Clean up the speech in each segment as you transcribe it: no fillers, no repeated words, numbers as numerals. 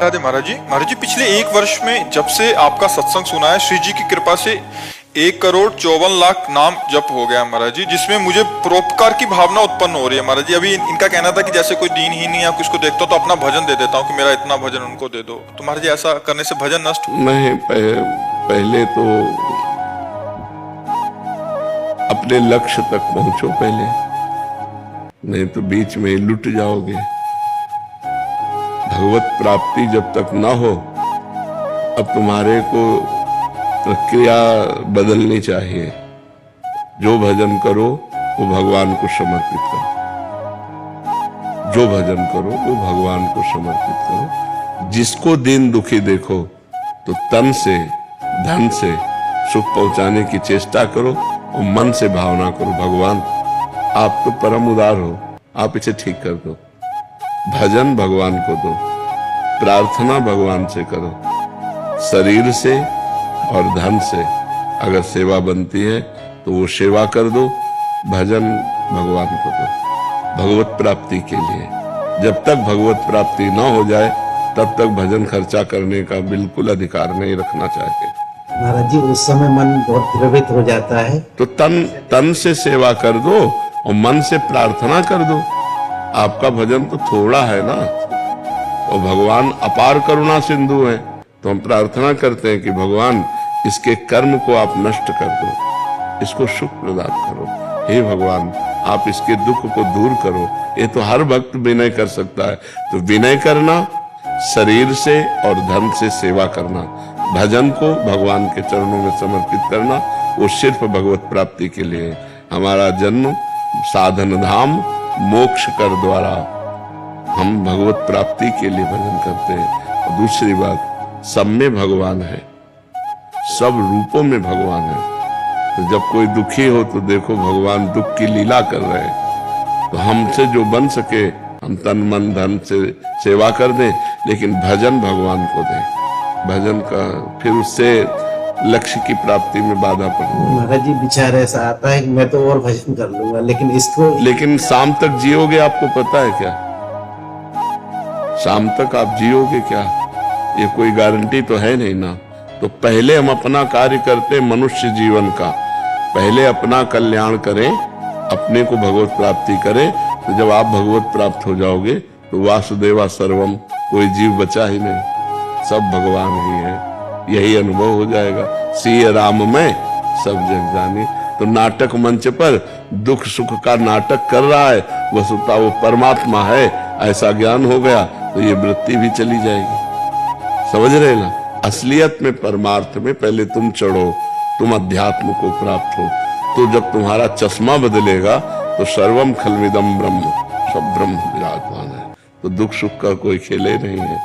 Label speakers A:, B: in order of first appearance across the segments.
A: राधे महाराज जी पिछले एक वर्ष में जब से आपका सत्संग सुना है, श्री जी की कृपा से 1,54,00,000 नाम जप हो गया महाराज जी, जिसमें मुझे परोपकार की भावना उत्पन्न हो रही है महाराज जी। अभी इनका कहना था कि जैसे कोई दीनहीन या किसको देखता हो तो अपना भजन दे देता हूँ कि मेरा इतना भजन उनको दे दो। तो महाराज जी ऐसा करने से भजन नष्ट
B: नहीं, पहले तो अपने लक्ष्य तक पहुंचो पहले, नहीं तो बीच में लुट जाओगे। भगवत प्राप्ति जब तक ना हो, अब तुम्हारे को प्रक्रिया बदलनी चाहिए। जो भजन करो वो भगवान को समर्पित करो, जो भजन करो वो भगवान को समर्पित करो। जिसको दीन दुखी देखो तो तन से धन से सुख पहुंचाने की चेष्टा करो और मन से भावना करो, भगवान आप तो परम उदार हो, आप इसे ठीक कर दो। भजन भगवान को दो, प्रार्थना भगवान से करो। शरीर से और धन से अगर सेवा बनती है तो वो सेवा कर दो, भजन भगवान को दो भगवत प्राप्ति के लिए। जब तक भगवत प्राप्ति ना हो जाए तब तक भजन खर्चा करने का बिल्कुल अधिकार नहीं रखना चाहिए।
C: महाराज जी उस समय मन बहुत द्रवित हो जाता है, तो
B: तन से सेवा कर दो और मन से प्रार्थना कर दो। आपका भजन तो थोड़ा है ना, और भगवान अपार करुणा सिंधु है, तो हम प्रार्थना करते हैं कि भगवान इसके कर्म को आप नष्ट कर दो, इसको सुख प्रदान करो। हे भगवान आप इसके दुख को दूर करो। ये तो हर भक्त विनय कर सकता है। तो विनय करना, शरीर से और धन से सेवा करना, भजन को भगवान के चरणों में समर्पित करना, वो सिर्फ भगवत प्राप्ति के लिए। हमारा जन्म साधन धाम मोक्ष कर द्वारा हम भगवत प्राप्ति के लिए भजन करते हैं। और दूसरी बात, सब में भगवान है, सब रूपों में भगवान है। तो जब कोई दुखी हो तो देखो भगवान दुख की लीला कर रहे हैं। तो हमसे जो बन सके हम तन मन धन से सेवा कर दें, लेकिन भजन भगवान को दें। भजन का फिर उससे लक्ष्य की प्राप्ति में बाधा पड़ती।
C: महाराज जी विचार ऐसा आता है कि मैं तो और भजन कर लूंगा, लेकिन
B: शाम तक जियोगे आपको पता है क्या? शाम तक आप जियोगे क्या? ये कोई गारंटी तो है नहीं ना। तो पहले हम अपना कार्य करते मनुष्य जीवन का, पहले अपना कल्याण करें, अपने को भगवत प्राप्ति करें। तो जब आप भगवत प्राप्त हो जाओगे तो वासुदेवा सर्वम, कोई जीव बचा ही नहीं, सब भगवान ही है। यही अनुभव हो जाएगा। सिय राम में सब जग जानी। तो नाटक मंच पर दुख सुख का नाटक कर रहा है, वस्तुतः वो परमात्मा है, ऐसा ज्ञान हो गया तो ये वृत्ति भी चली जाएगी। समझ रहे ना? असलियत में परमार्थ में पहले तुम चढ़ो, तुम अध्यात्म को प्राप्त हो। तो जब तुम्हारा चश्मा बदलेगा तो सर्वम खलविदम ब्रह्म, सब ब्रह्म विराजमान है। तो दुख सुख का कोई खेले नहीं है।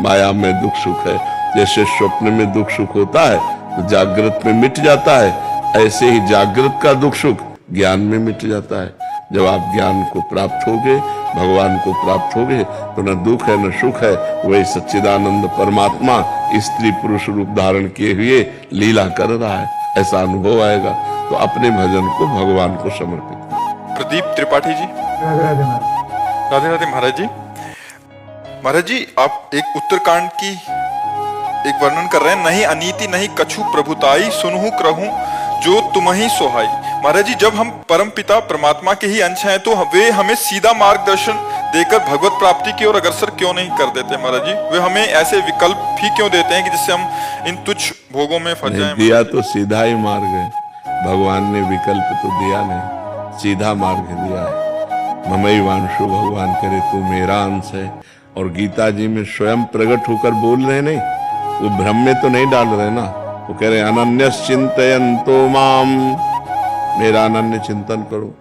B: माया में दुख सुख है। जैसे स्वप्न में दुख सुख होता है तो जागृत में मिट जाता है, ऐसे ही जागृत का दुख सुख ज्ञान में मिट जाता है। जब आप ज्ञान को प्राप्त होगे, भगवान को प्राप्त होगे, तो न दुख है न सुख है, वही सच्चिदानंद परमात्मा स्त्री पुरुष रूप धारण किए हुए लीला कर रहा है, ऐसा अनुभव आएगा। तो अपने भजन को भगवान को समर्पित करें।
A: प्रदीप त्रिपाठी जी। राधे राधे महाराज जी। महाराज जी आप एक उत्तरकांड की एक वर्णन कर रहे हैं, नहीं अनीति नहीं कछु प्रभुताई, सुनहु करहूं जो तुम्हि सोहाई। महाराज जी जब हम परम पिता परमात्मा के ही अंश हैं तो वे हमें सीधा मार्गदर्शन देकर भगवत प्राप्ति की ओर अग्रसर क्यों नहीं कर देते महाराज जी? वे हमें ऐसे विकल्प भी क्यों देते हैं कि जिससे हम इन तुच्छ भोगों में फंस जाएं?
B: दिया तो सीधा ही मार्ग है, भगवान ने विकल्प तो दिया नहीं, सीधा मार्ग दिया है। ममई वांशु, भगवान करे तू मेरा अंश है। और गीता जी में स्वयं प्रकट होकर बोल रहे नहीं, वो भ्रम में तो नहीं डाल रहे ना। वो कह रहे अनन्यस चिंतयन्तो माम, मेरा अनन्य चिंतन करो।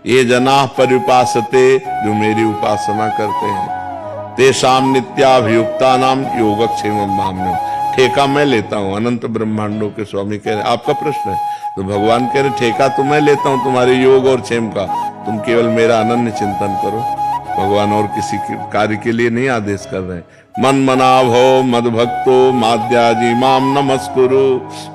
B: ये जना परिपासते, जो मेरी उपासना करते हैं, तेषाम नित्याभियुक्ता नाम योगक्षेमम माम्यम। ठेका मैं लेता हूँ, अनंत ब्रह्मांडों के स्वामी कह रहे। आपका प्रश्न है तो भगवान कह रहे ठेका तो मैं लेता हूँ तुम्हारे योग और क्षेम का, तुम केवल मेरा अनन्य चिंतन करो। भगवान और किसी कार्य के लिए नहीं आदेश कर रहे। मन मना भो मद भक्तो माद्याजी माम नमस्कुरु,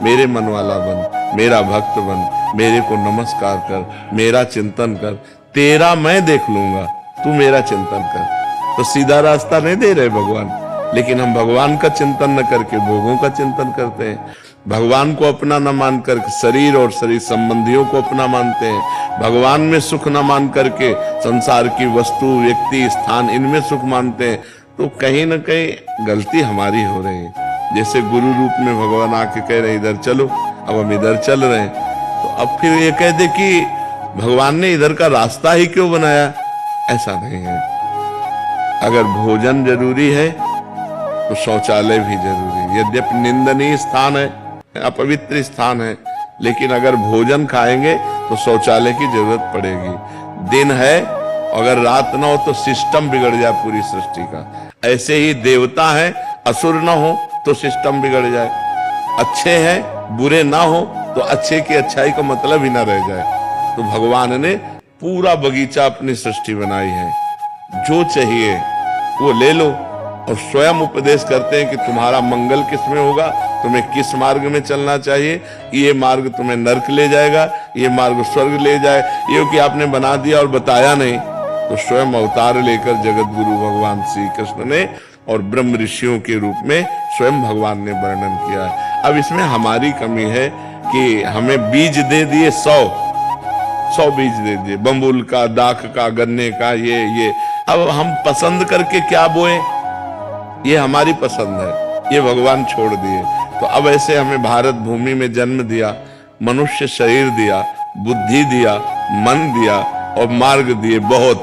B: मेरे मन वाला बन, मेरा भक्त बन, मेरे को नमस्कार कर, मेरा चिंतन कर, तेरा मैं देख लूंगा, तू मेरा चिंतन कर। तो सीधा रास्ता नहीं दे रहे भगवान, लेकिन हम भगवान का चिंतन न करके भोगों का चिंतन करते हैं। भगवान को अपना न मान करके शरीर और शरीर संबंधियों को अपना मानते हैं। भगवान में सुख न मान करके संसार की वस्तु, व्यक्ति, स्थान, इनमें सुख मानते हैं। तो कहीं न कहीं गलती हमारी हो रही है। जैसे गुरु रूप में भगवान आके कह रहे इधर चलो, अब हम इधर चल रहे हैं, तो अब फिर ये कह दे कि भगवान ने इधर का रास्ता ही क्यों बनाया? ऐसा नहीं है। अगर भोजन जरूरी है तो शौचालय भी जरूरी है। यद्यपि निंदनीय स्थान है, अपवित्र स्थान है, लेकिन अगर भोजन खाएंगे तो शौचालय की जरूरत पड़ेगी। दिन है, अगर रात ना हो तो सिस्टम बिगड़ जाए पूरी सृष्टि का। ऐसे ही देवता है, असुर ना हो तो सिस्टम बिगड़ जाए। अच्छे हैं, बुरे ना हो तो अच्छे की अच्छाई का मतलब ही ना रह जाए। तो भगवान ने पूरा बगीचा अपनी सृष्टि बनाई है। जो चाहिए वो ले लो, और स्वयं उपदेश करते हैं कि तुम्हारा मंगल किस में होगा, तुम्हें किस मार्ग में चलना चाहिए। ये मार्ग तुम्हें नरक ले जाएगा, ये मार्ग स्वर्ग ले जाए। ये कि आपने बना दिया और बताया नहीं, तो स्वयं अवतार लेकर जगत गुरु भगवान श्री कृष्ण ने और ब्रह्म ऋषियों के रूप में स्वयं भगवान ने वर्णन किया है। अब इसमें हमारी कमी है कि हमें बीज दे दिए 100 बीज दे दिए, बम्बुल का, दाख का, गन्ने का, ये अब हम पसंद करके क्या बोए, ये हमारी पसंद है, ये भगवान छोड़ दिए। तो अब ऐसे हमें भारत भूमि में जन्म दिया, मनुष्य शरीर दिया, बुद्धि दिया, मन दिया और मार्ग दिए बहुत,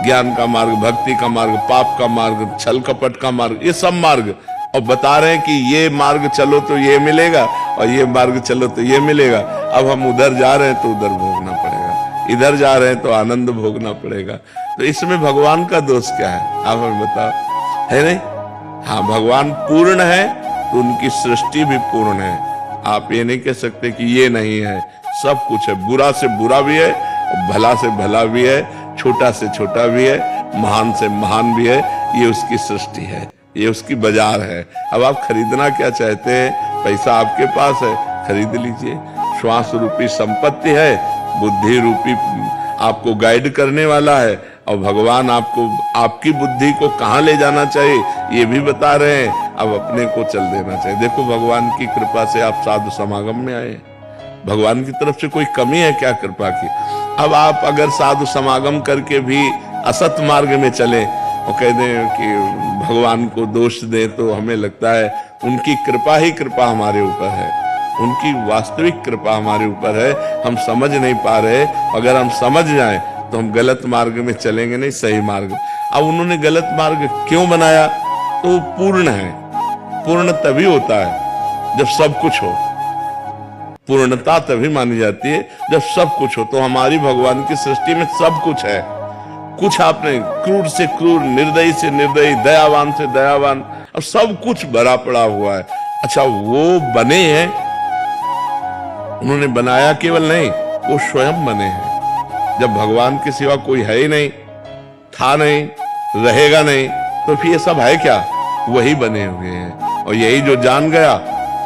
B: ज्ञान का मार्ग, भक्ति का मार्ग, पाप का मार्ग, छल कपट का मार्ग, ये सब मार्ग, और बता रहे हैं कि ये मार्ग चलो तो ये मिलेगा और ये मार्ग चलो तो ये मिलेगा। अब हम उधर जा रहे हैं तो उधर भोगना पड़ेगा, इधर जा रहे हैं तो आनंद भोगना पड़ेगा। तो इसमें भगवान का दोष क्या है, आप हमें बताओ, है नहीं? हाँ, भगवान पूर्ण है तो उनकी सृष्टि भी पूर्ण है। आप ये नहीं कह सकते कि ये नहीं है, सब कुछ है। बुरा से बुरा भी है और भला से भला भी है, छोटा से छोटा भी है, महान से महान भी है। ये उसकी सृष्टि है, ये उसकी बाजार है। अब आप खरीदना क्या चाहते हैं? पैसा आपके पास है, खरीद लीजिए। श्वास रूपी संपत्ति है, बुद्धि रूपी आपको गाइड करने वाला है, और भगवान आपको आपकी बुद्धि को कहाँ ले जाना चाहिए ये भी बता रहे हैं। अब अपने को चल देना चाहिए। देखो, भगवान की कृपा से आप साधु समागम में आए, भगवान की तरफ से कोई कमी है क्या कृपा की? अब आप अगर साधु समागम करके भी असत मार्ग में चले और कह दें कि भगवान को दोष दें, तो हमें लगता है उनकी कृपा ही कृपा हमारे ऊपर है, उनकी वास्तविक कृपा हमारे ऊपर है। हम समझ नहीं पा रहे, अगर हम समझ जाएं तो हम गलत मार्ग में चलेंगे नहीं, सही मार्ग। अब उन्होंने गलत मार्ग क्यों बनाया? तो वो पूर्ण है। पूर्ण तभी होता है जब सब कुछ हो, पूर्णता तभी मानी जाती है जब सब कुछ हो। तो हमारी भगवान की सृष्टि में सब कुछ है। कुछ आपने क्रूर से क्रूर, निर्दयी से निर्दयी, दयावान से दयावान, अब सब कुछ भरा पड़ा हुआ है। अच्छा, वो बने हैं, उन्होंने बनाया केवल नहीं, वो स्वयं बने हैं। जब भगवान के सिवा कोई है ही नहीं, था नहीं, रहेगा नहीं, तो फिर ये सब है क्या? वही बने हुए हैं। और यही जो जान गया,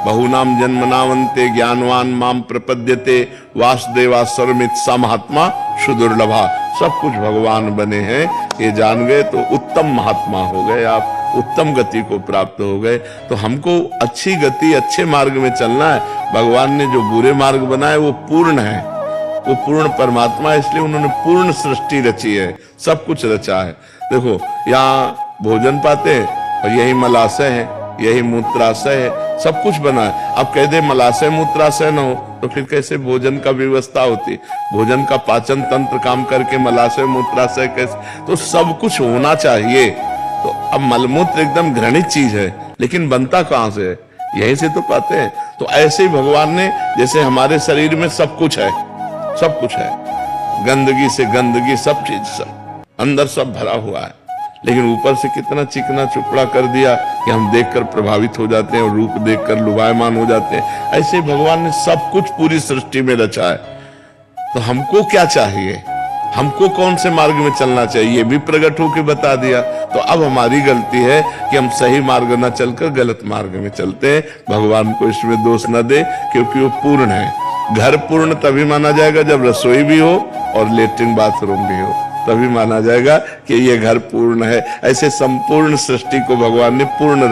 B: बहुनाम जन्मनावंते ज्ञानवान माम प्रपद्यते वासुदेवा सर्वमित सा महात्मा सुदुर्लभा। सब कुछ भगवान बने हैं, ये जान गए तो उत्तम महात्मा हो गए, आप उत्तम गति को प्राप्त हो गए। तो हमको अच्छी गति, अच्छे मार्ग में चलना है। भगवान ने जो बुरे मार्ग बनाए वो पूर्ण है, वो पूर्ण परमात्मा है, इसलिए उन्होंने पूर्ण सृष्टि रची है, सब कुछ रचा है। देखो, यहाँ भोजन पाते हैं और यही मलाशय है, यही मूत्राशय है, सब कुछ बना है। अब कह दे मलाशय मूत्राशय न हो तो फिर कैसे भोजन का व्यवस्था होती? भोजन का पाचन तंत्र काम करके मलाशय मूत्राशय कैसे? तो सब कुछ होना चाहिए। तो अब मलमूत्र एकदम घृणित चीज है, लेकिन बनता कहां से है? यहीं से तो पाते हैं। तो ऐसे ही भगवान ने, जैसे हमारे शरीर में सब कुछ है, सब कुछ है, गंदगी से गंदगी, सब चीज, सब अंदर सब भरा हुआ है, लेकिन ऊपर से कितना चिकना चुपड़ा कर दिया कि हम देखकर प्रभावित हो जाते हैं और रूप देखकर लुभायमान हो जाते हैं। ऐसे भगवान ने सब कुछ पूरी सृष्टि में रचा है। तो हमको क्या चाहिए, हमको कौन से मार्ग में चलना चाहिए, ये भी प्रकट होकर बता दिया। तो अब हमारी गलती है कि हम सही मार्ग न चलकर गलत मार्ग में चलते हैं। भगवान को इसमें दोष न दे, क्योंकि वो पूर्ण है। घर पूर्ण तभी माना जाएगा जब रसोई भी हो और लेटरिन बाथरूम भी हो, तभी माना जाएगा कि ये घर पूर्ण है। ऐसे संपूर्ण सृष्टि को भगवान ने पूर्ण